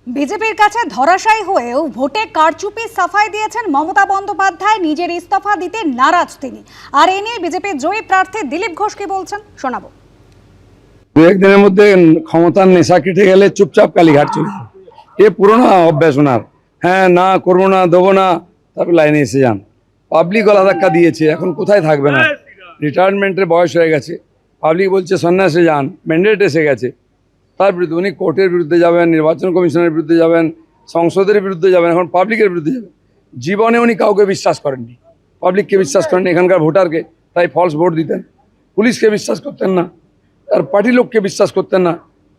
বিজেপির কাছে ধরাশায়ী হয়েও ভোটে কারচুপি সাফাই দিয়েছেন মমতা বন্দ্যোপাধ্যায়। নিজের ইস্তফা দিতে নারাজ তিনি। আর এ নিয়ে বিজেপির জয়ী প্রার্থী দিলীপ ঘোষ কি বলছেন শোনাবো। দু একদিনের মধ্যে ক্ষমতার নেশা কেটে গেলে চুপচাপ কালীঘাট চলে যান। এ পুরোনো অভ্যাস ওনার। হ্যাঁ, না করবো না, দেবো না, তারপর লাইনে এসে যান। পাবলিক গলা ধাক্কা দিয়েছে, এখন কোথায় থাকবে না। রিটায়ারমেন্টের বয়স হয়ে গেছে, পাবলিক বলছে সন্ন্যাসে যান, ম্যান্ডেট এসে গেছে। তার বিরুদ্ধে উনি কোর্টের বিরুদ্ধে যাবেন, নির্বাচন কমিশনের বিরুদ্ধে যাবেন, সংসদের বিরুদ্ধে যাবেন, এখন পাবলিকের বিরুদ্ধে যাবেন। জীবনে উনি কাউকে বিশ্বাস করেননি, পাবলিককে বিশ্বাস করেননি, এখানকার ভোটারকে, তাই ফলস ভোট দিতেন। পুলিশকে বিশ্বাস করতেন না, আর পার্টি লোককে বিশ্বাস করতেন না,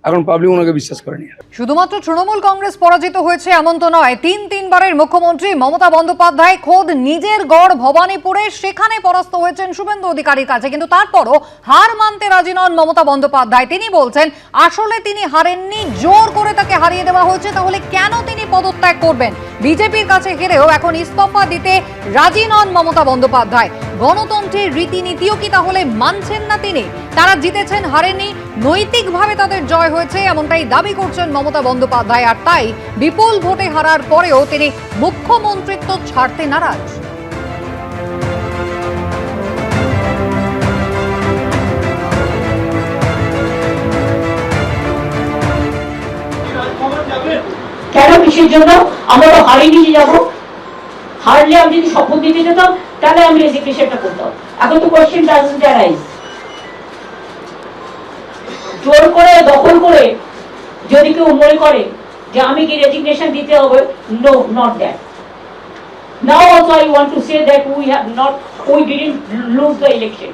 এখন পাবলিক ওনাকে বিশ্বাস করেনি। শুধুমাত্র তৃণমূল কংগ্রেস পরাজিত হয়েছে এমন তো নয়। তিনবারের মুখ্যমন্ত্রী মমতা বন্দ্যোপাধ্যায় খোদ নিজের গড় ভবানীপুরে সেখানে পরাস্ত হয়েছেন শুভেন্দু অধিকারীর কাছে, কিন্তু তারপরও হার মানতে রাজি নন মমতা বন্দ্যোপাধ্যায়। তিনি বলছেন আসলে তিনি হারেননি, জোর করে তাকে হারিয়ে দেওয়া হয়েছে, তাহলে কেন তিনি পদত্যাগ করবেন? বিজেপির কাছে হেরেও এখন ইস্তফা দিতে রাজি নন মমতা বন্দ্যোপাধ্যায়। গণতন্ত্রের রীতিনীতিও কি তাহলে মানছেন না তিনি? তারা জিতেছেন, হারেনি, নৈতিকভাবে তাদের জয় হয়েছে এমনটাই দাবি করছেন মমতা বন্দ্যোপাধ্যায়। আর তাই বিপুল ভোটে হারার পরেও তিনি মুখ্যমন্ত্রিত্ব ছাড়তে নারাজ। কেন, কিসের জন্য? আমরা তো হারিয়ে নিয়ে যাবো। হারলে আমি যদি শপথ দিতে যেতাম তাহলে আমি রেজিগনেশনটা করতাম। এখন তো কোয়েশ্চেন ডাজন্ট অ্যারাইজ। জোর করে দখল করে যদি কেউ মনে করে যে আমি কি রেজিগনেশন দিতে হবে, no, not that. Now also I want to say that we didn't lose the election.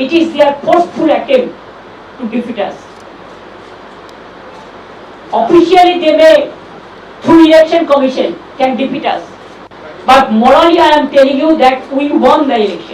It is their forceful attempt to defeat us. Officially they may, through election commission, can defeat us. But morally I am telling you that we won the election.